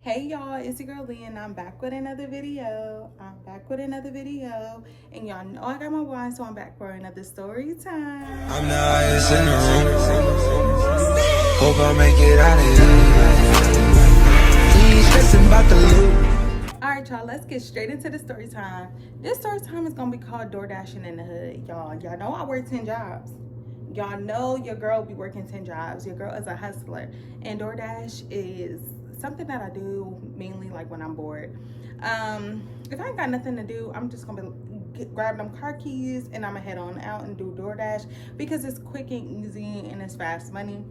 Hey y'all, it's your girl Lee and I'm back with another video. And y'all know I got my wine, so I'm back for another story time. I'm the highest in the room. Hope I make it out of here. Ain't stressing about the loot. Alright y'all, let's get straight into the story time. This story time is gonna be called Doordashing in the Hood. Y'all know I work 10 jobs. Y'all know your girl be working 10 jobs. Your girl is a hustler. And Doordash is something that I do mainly like when I'm bored. If I ain't got nothing to do, I'm just gonna grab them car keys and I'm gonna head on out and do Doordash because it's quick and easy and it's fast money.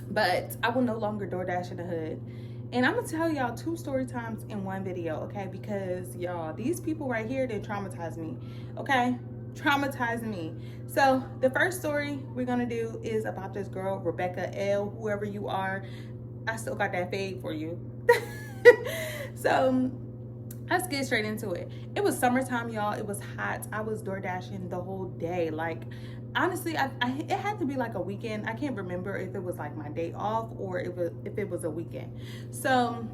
But I will no longer Doordash in the hood. And I'm gonna tell y'all 2 story times in one video, okay? Because y'all, these people right here, they traumatize me, okay? Traumatize me. So the first story we're gonna do is about this girl, Rebecca L, whoever you are. I still got that fade for you. So let's get straight into it. It was summertime, y'all. It was hot. I was door dashing the whole day. Like, honestly, it had to be like a weekend. I can't remember if it was like my day off or if it was a weekend. So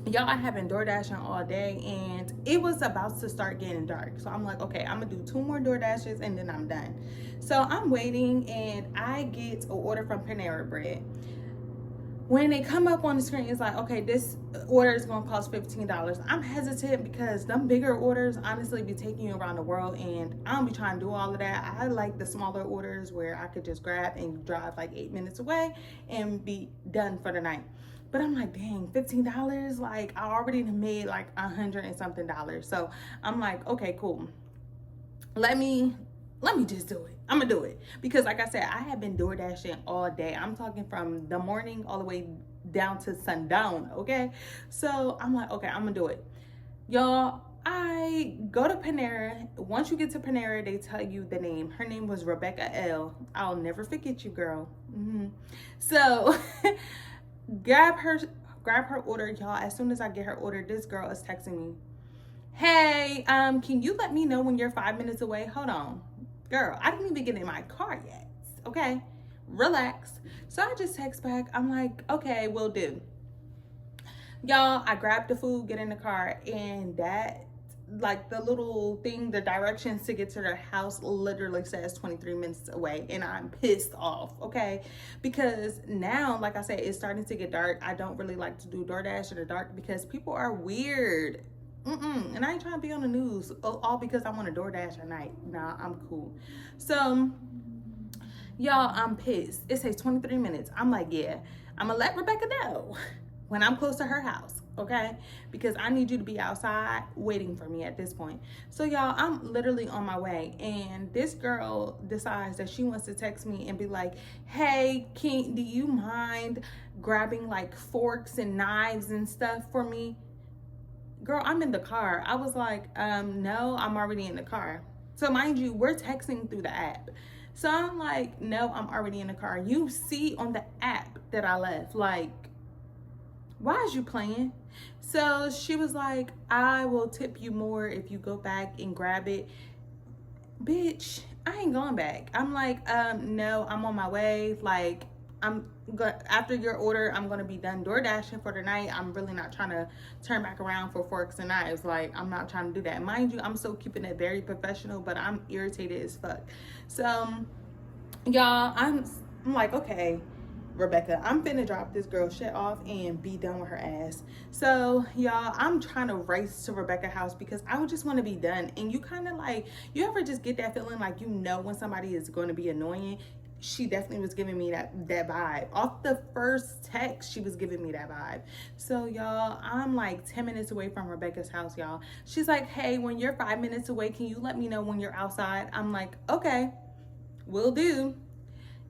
y'all, I have been door dashing all day and it was about to start getting dark. So I'm like, okay, I'm gonna do 2 more door dashes and then I'm done. So I'm waiting and I get an order from Panera Bread. When they come up on the screen, it's like, okay, this order is gonna cost $15. I'm hesitant because them bigger orders honestly be taking you around the world and I don't be trying to do all of that. I like the smaller orders where I could just grab and drive like 8 minutes away and be done for the night. But I'm like, dang, $15? Like, I already made like $100 and something. So I'm like, okay, cool. Let me just do it. I'm gonna do it because, like I said, I have been door dashing all day. I'm talking from the morning all the way down to sundown. Okay, so I'm like, okay, I'm gonna do it, y'all. I go to Panera. Once you get to Panera, they tell you the name. Her name was Rebecca L. I'll never forget you, girl. So grab her order, y'all. As soon as I get her order, this girl is texting me, hey, can you let me know when you're 5 minutes away? Hold on, girl, I didn't even get in my car yet. Okay, relax. So I just text back. I'm like, okay, will do. Y'all, I grabbed the food, get in the car, and that, like, the little thing, the directions to get to their house literally says 23 minutes away, and I'm pissed off, okay? Because now, like I said, it's starting to get dark. I don't really like to do DoorDash in the dark because people are weird. And I ain't trying to be on the news all because I want to DoorDash at night. Nah, I'm cool. So, y'all, I'm pissed. It says 23 minutes. I'm like, yeah, I'm going to let Rebecca know when I'm close to her house, okay? Because I need you to be outside waiting for me at this point. So, y'all, I'm literally on my way. And this girl decides that she wants to text me and be like, hey, do you mind grabbing, like, forks and knives and stuff for me? Girl, I'm in the car. I was like, no, I'm already in the car. So mind you, we're texting through the app. So I'm like, no, I'm already in the car. You see on the app that I left. Like, why is you playing? So she was like, I will tip you more if you go back and grab it. Bitch, I ain't going back. I'm like, no, I'm on my way. Like, after your order, I'm gonna be done door dashing for the night. I'm really not trying to turn back around for forks and knives. Like, I'm not trying to do that. Mind you, I'm still keeping it very professional, but I'm irritated as fuck. So y'all, I'm like, okay, Rebecca, I'm finna drop this girl shit off and be done with her ass. So y'all, I'm trying to race to Rebecca's house because I would just want to be done. And you kind of like, you ever just get that feeling like, you know, when somebody is going to be annoying? She definitely was giving me that vibe. Off the first text, she was giving me that vibe. So y'all, I'm like 10 minutes away from Rebecca's house, y'all. She's like, hey, when you're 5 minutes away, can you let me know when you're outside? I'm like, okay, will do.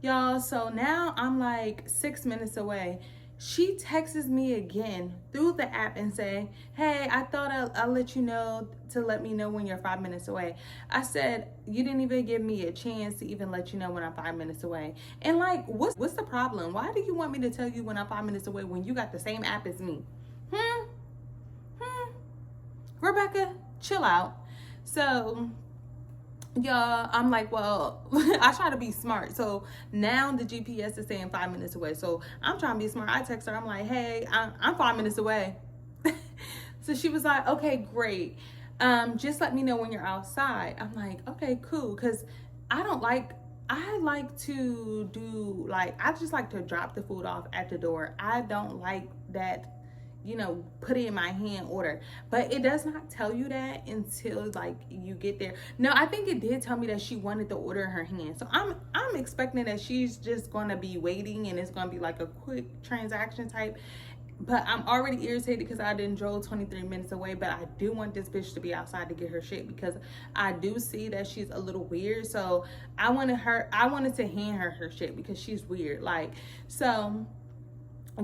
Y'all, so now I'm like 6 minutes away. She texts me again through the app and say, hey, I thought I'll let you know to let me know when you're 5 minutes away. I said, you didn't even give me a chance to even let you know when I'm 5 minutes away. And like, what's the problem? Why do you want me to tell you when I'm 5 minutes away when you got the same app as me? Rebecca, chill out. So y'all, I'm like, well, I try to be smart. So now the GPS is saying 5 minutes away. So I'm trying to be smart. I text her. I'm like, hey, I'm 5 minutes away. So she was like, okay, great. Just let me know when you're outside. I'm like, okay, cool. Cause I don't like, I like to do like, I just like to drop the food off at the door. I don't like that, put it in my hand order. But it does not tell you that until like you get there. No, I think it did tell me that she wanted the order in her hand. So I'm expecting that she's just gonna be waiting and it's gonna be like a quick transaction type. But I'm already irritated because I didn't drove 23 minutes away. But I do want this bitch to be outside to get her shit because I do see that she's a little weird. So I wanted to hand her shit because she's weird. Like, so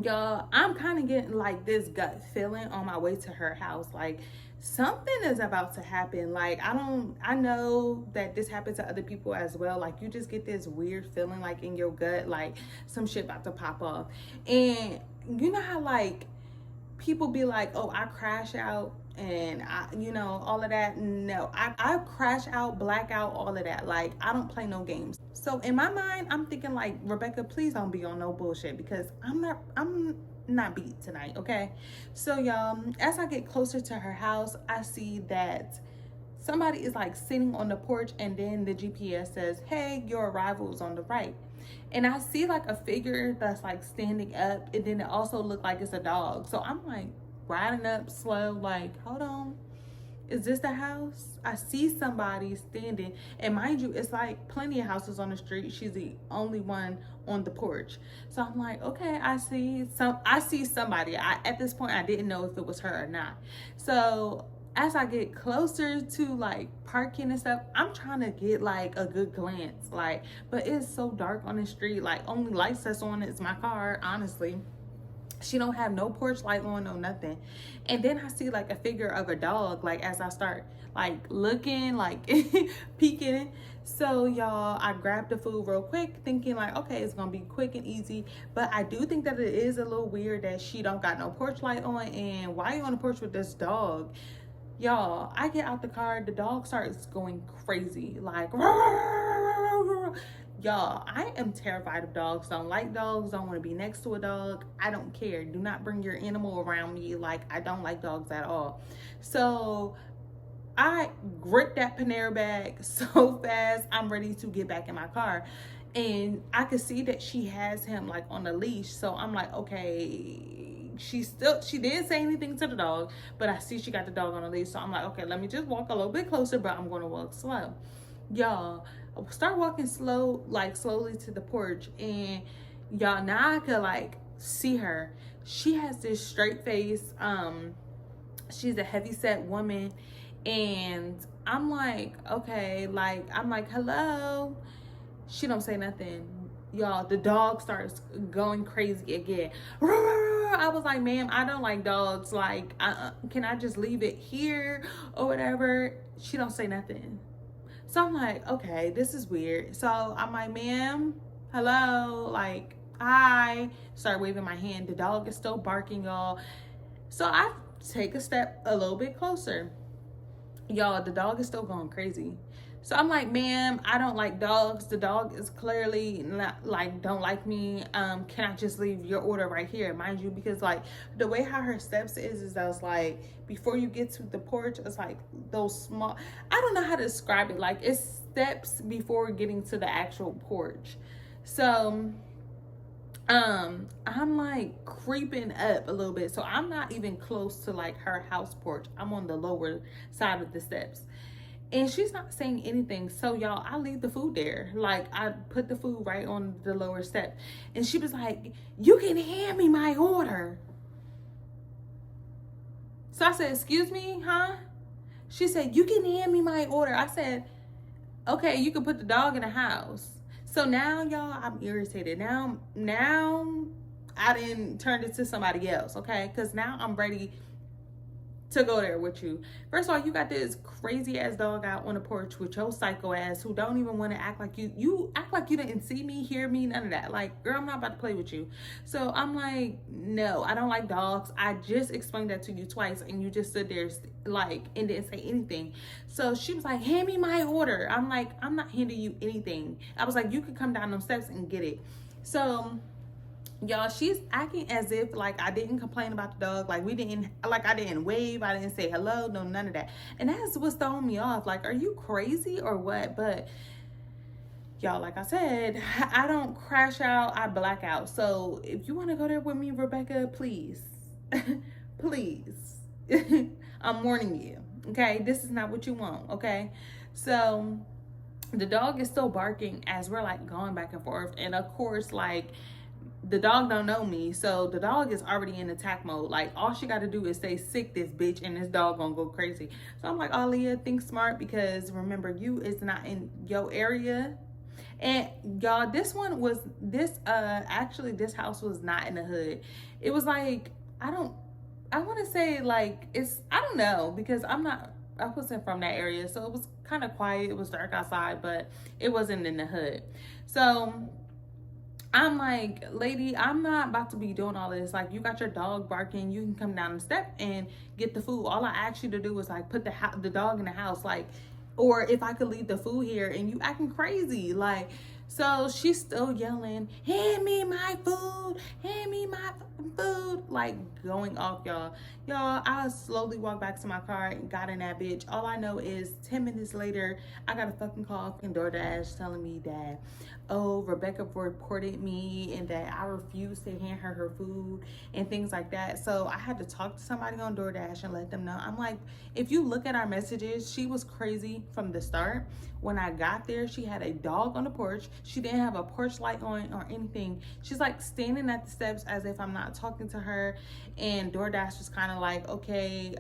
y'all, I'm kind of getting like this gut feeling on my way to her house. Like, something is about to happen. Like, I know that this happens to other people as well. Like, you just get this weird feeling like in your gut, like some shit about to pop off. And you know how like people be like, oh, I crash out and all of that. No, I crash out, black out, all of that. Like, I don't play no games. So in my mind, I'm thinking like, Rebecca, please don't be on no bullshit because I'm not beat tonight, okay? So y'all, as I get closer to her house, I see that somebody is like sitting on the porch, and then the GPS says, hey, your arrival is on the right. And I see like a figure that's like standing up, and then it also looked like it's a dog. So I'm like riding up slow, like, hold on, is this the house? I see somebody standing, and mind you, it's like plenty of houses on the street. She's the only one on the porch. So I'm like, okay, I see somebody. At this point, I didn't know if it was her or not. So as I get closer to like parking and stuff, I'm trying to get like a good glance, like, but it's so dark on the street. Like, only lights that's on is my car, honestly. She don't have no porch light on, no nothing. And then I see like a figure of a dog, like as I start like looking, like peeking. So y'all, I grabbed the food real quick, thinking like, okay, it's gonna be quick and easy. But I do think that it is a little weird that she don't got no porch light on. And why are you on the porch with this dog? Y'all, I get out the car, the dog starts going crazy, like, y'all, I am terrified of dogs. Don't like dogs, don't want to be next to a dog. I don't care. Do not bring your animal around me. Like, I don't like dogs at all. So I gripped that Panera bag so fast, I'm ready to get back in my car. And I could see that she has him like on a leash. So I'm like, okay, she didn't say anything to the dog, but I see she got the dog on a leash. So I'm like, okay, let me just walk a little bit closer, but I'm going to walk slow. Y'all, start walking slow, like slowly to the porch. And y'all, now I could like see her. She has this straight face. She's a heavy set woman. And I'm like, okay, like, I'm like, hello. She don't say nothing. Y'all, the dog starts going crazy again. I was like, ma'am, I don't like dogs. Like, can I just leave it here or whatever? She don't say nothing. So I'm like, okay, this is weird. So I'm like, ma'am, hello, like, hi. Start waving my hand. The dog is still barking, y'all. So I take a step a little bit closer. Y'all, the dog is still going crazy. So I'm like, ma'am, I don't like dogs. The dog is clearly not like, don't like me. Can I just leave your order right here? Mind you, because like the way how her steps is that it's like, before you get to the porch, it's like those small, I don't know how to describe it. Like, it's steps before getting to the actual porch. So I'm like creeping up a little bit. So I'm not even close to like her house porch. I'm on the lower side of the steps. And she's not saying anything. So y'all, I leave the food there. Like, I put the food right on the lower step. And she was like, you can hand me my order. So I said, excuse me, huh? She said, you can hand me my order. I said, okay, you can put the dog in the house. So now, y'all, I'm irritated. Now I didn't turn it to somebody else, okay? Because now I'm ready to go there with you. First of all, you got this crazy ass dog out on the porch with your psycho ass who don't even want to act like you act like you didn't see me, hear me, none of that. Like, girl, I'm not about to play with you. So I'm like, no, I don't like dogs. I just explained that to you twice and you just stood there like and didn't say anything. So she was like, hand me my order. I'm like, I'm not handing you anything. I was like, you could come down them steps and get it. So y'all, she's acting as if like I didn't complain about the dog, like we didn't, like I didn't wave, I didn't say hello, no, none of that. And that's what's throwing me off. Like, are you crazy or what? But y'all, like I said, I don't crash out, I black out. So if you want to go there with me, Rebecca, please please, I'm warning you, okay? This is not what you want, okay? So the dog is still barking as we're like going back and forth, and of course, like, the dog don't know me, so the dog is already in attack mode. Like, all she got to do is say sick this bitch and this dog gonna go crazy. So I'm like, oh, Leah, think smart, because remember, you is not in your area. And y'all, actually this house was not in the hood. It was like, I want to say like, I don't know, because I wasn't from that area, so it was kind of quiet, it was dark outside, but it wasn't in the hood. So I'm like, lady, I'm not about to be doing all this. Like, you got your dog barking, you can come down the step and get the food. All I asked you to do was like put the dog in the house, like, or if I could leave the food here, and you acting crazy. Like, so she's still yelling, hand me my food, hand me my food, like going off, y'all. I slowly walked back to my car and got in that bitch. All I know is 10 minutes later, I got a fucking call from Doordash telling me that, oh, Rebecca reported me and that I refused to hand her food and things like that. So I had to talk to somebody on Doordash and let them know. I'm like, if you look at our messages, she was crazy from the start. When I got there, she had a dog on the porch. She didn't have a porch light on or anything. She's like standing at the steps as if I'm not talking to her. And Doordash was kind of like, okay,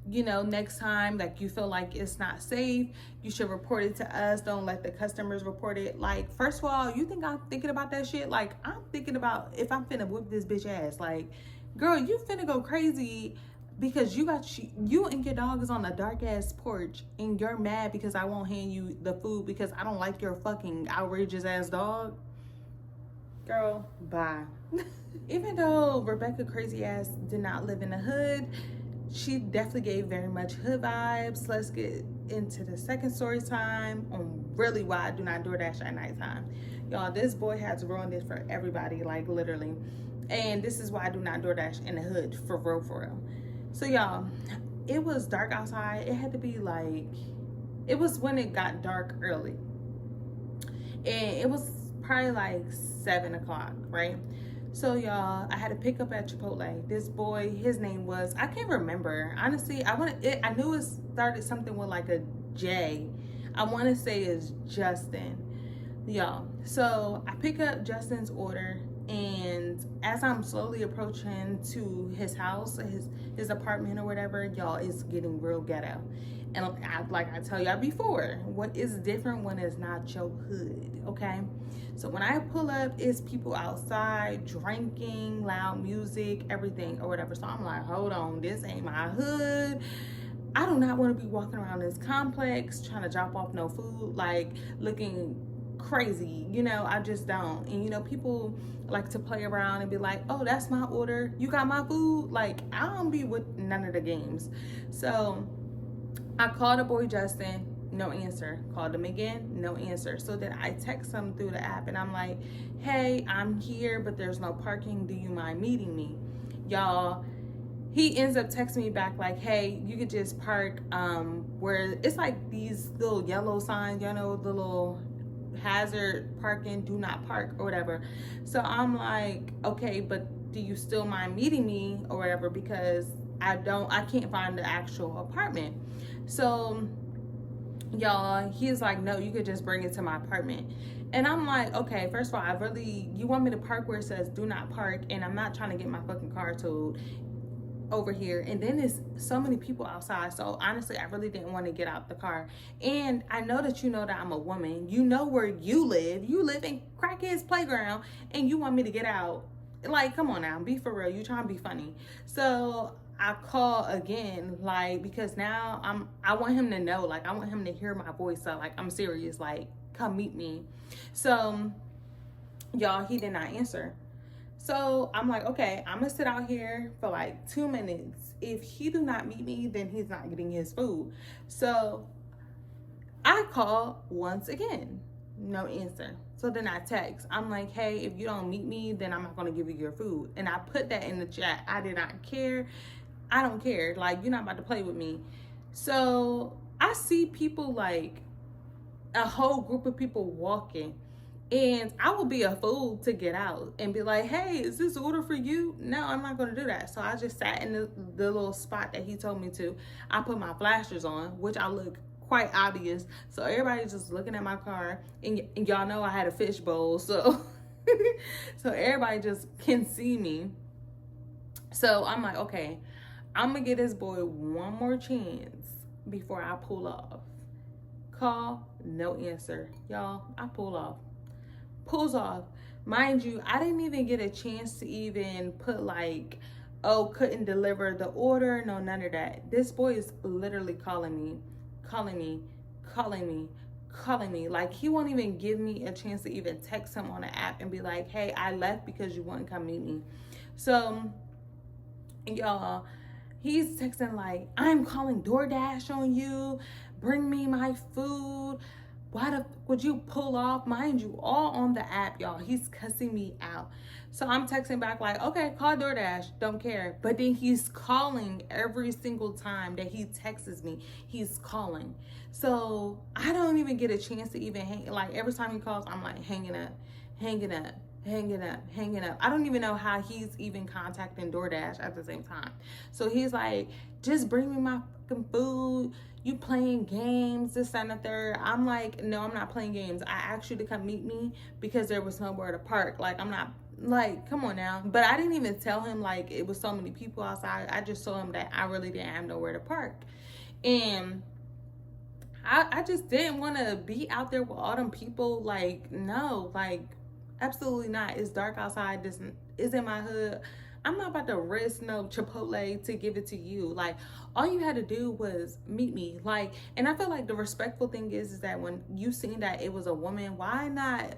you know, next time, like, you feel like it's not safe, you should report it to us. Don't let the customers report it. Like, first of all, you think I'm thinking about that shit? Like, I'm thinking about if I'm finna whip this bitch ass. Like, girl, you finna go crazy because you and your dog is on a dark ass porch and you're mad because I won't hand you the food because I don't like your fucking outrageous ass dog. Girl, bye. Even though Rebecca crazy ass did not live in the hood, she definitely gave very much hood vibes. Let's get into the second story time on really why I do not DoorDash at nighttime. Y'all, this boy has ruined it for everybody, like literally. And this is why I do not DoorDash in the hood, for real, for real. So y'all, it was dark outside. It had to be like, it was when it got dark early. And it was probably like 7 o'clock, right? So y'all, I had to pick up at Chipotle. This boy, his name was, I can't remember. Honestly, I knew it started something with like a J. I want to say it's Justin. Y'all, so I pick up Justin's order, and as I'm slowly approaching to his house, his apartment or whatever, y'all, it's getting real ghetto. And like I tell y'all before, what is different when it's not your hood, okay? So when I pull up, it's people outside drinking, loud music, everything or whatever. So I'm like, hold on, this ain't my hood. I do not want to be walking around this complex trying to drop off no food, like looking crazy, you know. I just don't. And you know, people like to play around and be like, oh, that's my order, you got my food. Like, I don't be with none of the games. So I called the boy Justin, no answer. Called him again, no answer. So then I text him through the app and I'm like, hey, I'm here, but there's no parking, do you mind meeting me? Y'all, he ends up texting me back like, hey, you could just park where it's like these little yellow signs, you know, the little hazard parking, do not park or whatever. So I'm like, okay, but do you still mind meeting me or whatever, because I can't find the actual apartment. So y'all, he's like, no, you could just bring it to my apartment. And I'm like, okay, first of all, you want me to park where it says do not park, and I'm not trying to get my fucking car towed over here, and then there's so many people outside. So honestly, I really didn't want to get out the car. And I know that you know that I'm a woman, you know where you live in Crackhead's Playground, and you want me to get out. Like, come on now, be for real, you trying to be funny. So I call again, like, because now I want him to know, like, I want him to hear my voice. So, like, I'm serious, like, come meet me. So, y'all, he did not answer. So I'm like, okay, I'm gonna sit out here for like 2 minutes. If he do not meet me, then he's not getting his food. So I call once again, no answer. So then I text. I'm like, hey, if you don't meet me, then I'm not gonna give you your food. And I put that in the chat. I did not care. I don't care. Like, you're not about to play with me. So I see people, like a whole group of people walking, and I will be a fool to get out and be like, hey, is this order for you? No, I'm not going to do that. So I just sat in the little spot that he told me to. I put my flashers on, which I look quite obvious. So everybody's just looking at my car. And y'all know I had a fish bowl. So, so everybody just can see me. So I'm like, okay, I'm going to give this boy one more chance before I pull off. Call, no answer. Y'all, I pull off. Pulls off. Mind you, I didn't even get a chance to even put like, oh, couldn't deliver the order. No, none of that. This boy is literally calling me. Like, he won't even give me a chance to even text him on the app and be like, hey, I left because you wouldn't come meet me. So, y'all, he's texting like, I'm calling DoorDash on you. Bring me my food. Why the fuck would you pull off? Mind you, all on the app, y'all. He's cussing me out. So I'm texting back like, okay, call DoorDash. Don't care. But then he's calling every single time that he texts me. He's calling. So I don't even get a chance to even hang. Like, every time he calls, I'm like hanging up. I don't even know how he's even contacting DoorDash at the same time. So he's like, just bring me my fucking food. You playing games, this, that, and the third. I'm like, no, I'm not playing games. I asked you to come meet me because there was nowhere to park. Like, I'm not, like, come on now. But I didn't even tell him, like, it was so many people outside. I just told him that I really didn't have nowhere to park. And I just didn't want to be out there with all them people. Like, no, like, absolutely not. It's dark outside. This is in my hood. I'm not about to risk no Chipotle to give it to you. Like, all you had to do was meet me. Like, and I feel like the respectful thing is that when you seen that it was a woman, why not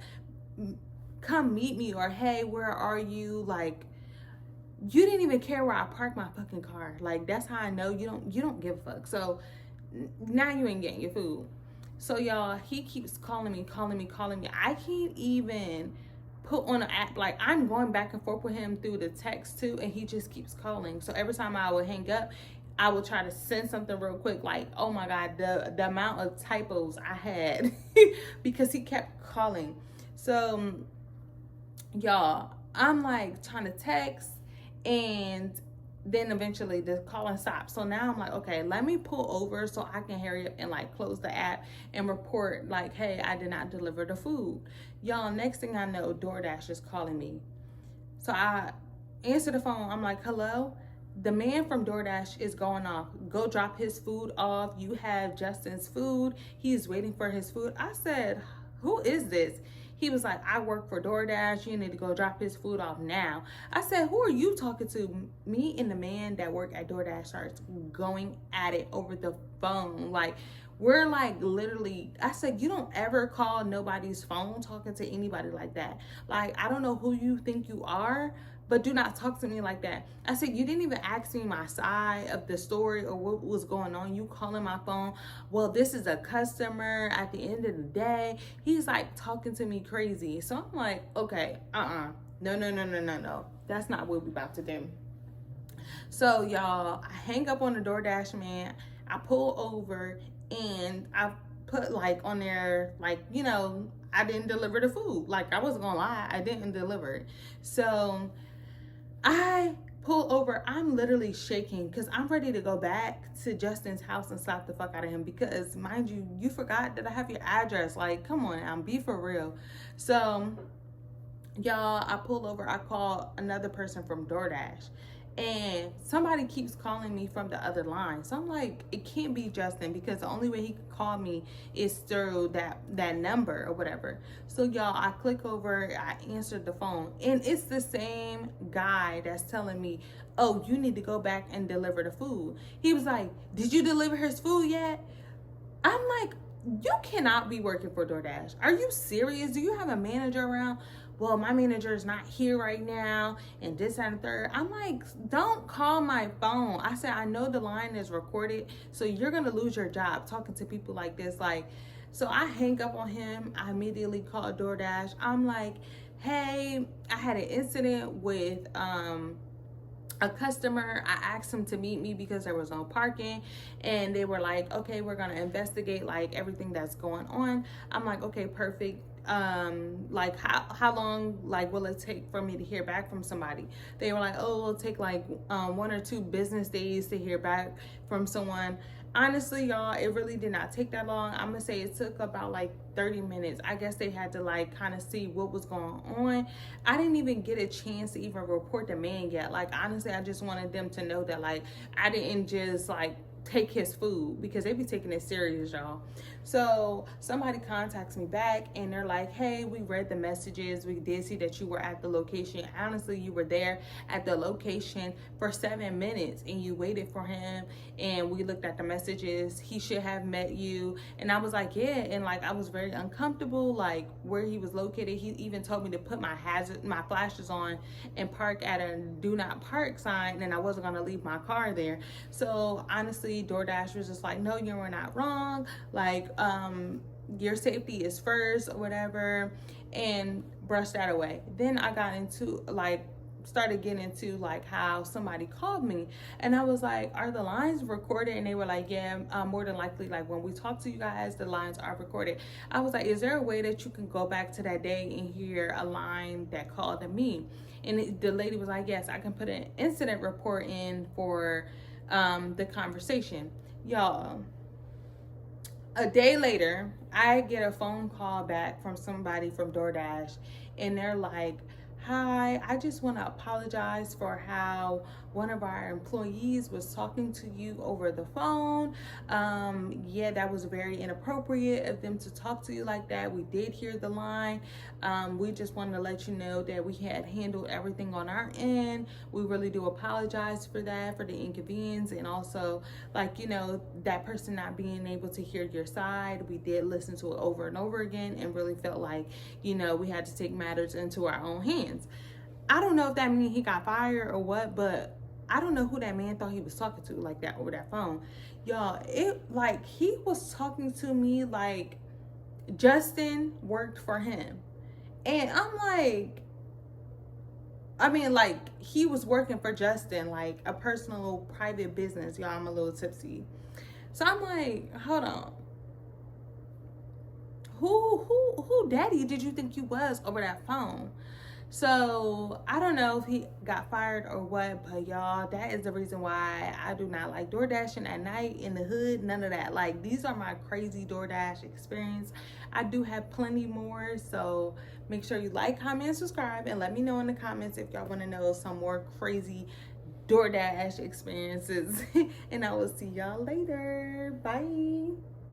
come meet me? Or, hey, where are you? Like, you didn't even care where I parked my fucking car. Like, that's how I know you don't give a fuck. So now you ain't getting your food. So y'all, he keeps calling me. I can't even put on an app. Like, I'm going back and forth with him through the text too, and he just keeps calling. So every time I would hang up, I would try to send something real quick, like, oh my god, the amount of typos I had because he kept calling. So y'all, I'm like trying to text, and then eventually the calling stopped. So now I'm like, okay, let me pull over so I can hurry up and like close the app and report like, hey, I did not deliver the food. Y'all, next thing I know, DoorDash is calling me. So I answer the phone. I'm like, hello? The man from DoorDash is going off. Go drop his food off. You have Justin's food. He's waiting for his food. I said, who is this? He was like, I work for DoorDash. You need to go drop his food off now. I said, who are you talking to? Me and the man that work at DoorDash starts going at it over the phone. Like, we're like literally, I said, you don't ever call nobody's phone talking to anybody like that. Like, I don't know who you think you are, but do not talk to me like that. I said, you didn't even ask me my side of the story or what was going on. You calling my phone. Well, this is a customer at the end of the day. He's like talking to me crazy. So I'm like, okay, no. That's not what we about to do. So y'all, I hang up on the DoorDash man. I pull over and I put like on there, like, you know, I didn't deliver the food. Like, I wasn't gonna lie, I didn't deliver it. So I pull over. I'm literally shaking because I'm ready to go back to Justin's house and slap the fuck out of him because, mind you, you forgot that I have your address. Like, come on now, be for real. So y'all, I pull over. I call another person from DoorDash, and somebody keeps calling me from the other line. So I'm like, it can't be Justin, because the only way he could call me is through that number or whatever. So y'all, I click over, I answered the phone, and it's the same guy that's telling me, oh, you need to go back and deliver the food. He was like, did you deliver his food yet? I'm like, you cannot be working for DoorDash. Are you serious? Do you have a manager around? Well, my manager is not here right now, and this and the third. I'm like, don't call my phone. I said, I know the line is recorded, so you're gonna lose your job talking to people like this. Like, so I hang up on him. I immediately call DoorDash. I'm like, hey, I had an incident with a customer. I asked him to meet me because there was no parking, and they were like, okay, we're gonna investigate like everything that's going on. I'm like, okay, perfect. Like how long like will it take for me to hear back from somebody? They were like, oh, it'll take like 1 or 2 business days to hear back from someone. Honestly, y'all, it really did not take that long. I'm gonna say it took about like 30 minutes. I guess they had to like kind of see what was going on. I didn't even get a chance to even report the man yet. Like, honestly, I just wanted them to know that like I didn't just like take his food, because they be taking it serious, y'all. So somebody contacts me back, and they're like, hey, we read the messages, we did see that you were at the location. Honestly, you were there at the location for 7 minutes, and you waited for him, and we looked at the messages, he should have met you. And I was like, yeah. And like, I was very uncomfortable like where he was located. He even told me to put my flashes on and park at a do not park sign, and I wasn't going to leave my car there. So honestly, DoorDash was just like, no, you were not wrong, like your safety is first or whatever, and brushed that away. Then I got into like started getting into like how somebody called me, and I was like, are the lines recorded? And they were like, yeah, more than likely, like when we talk to you guys, the lines are recorded. I was like, is there a way that you can go back to that day and hear a line that called to me? And the lady was like, yes, I can put an incident report in for the conversation. Y'all, a day later, I get a phone call back from somebody from DoorDash, and they're like, hi, I just want to apologize for how one of our employees was talking to you over the phone. Yeah, that was very inappropriate of them to talk to you like that. We did hear the line. We just wanted to let you know that we had handled everything on our end. We really do apologize for that, for the inconvenience, and also like, you know, that person not being able to hear your side. We did listen to it over and over again, and really felt like, you know, we had to take matters into our own hands. I don't know if that means he got fired or what, but I don't know who that man thought he was talking to like that over that phone. Y'all, it like he was talking to me like Justin worked for him. And I'm like, I mean, like, he was working for Justin, like a personal private business. Y'all, I'm a little tipsy. So I'm like, hold on. Who daddy did you think you was over that phone? So I don't know if he got fired or what, but y'all, that is the reason why I do not like DoorDashing at night in the hood. None of that. Like, these are my crazy DoorDash experience. I do have plenty more, so make sure you like, comment, and subscribe, and let me know in the comments if y'all want to know some more crazy DoorDash experiences. And I will see y'all later. Bye.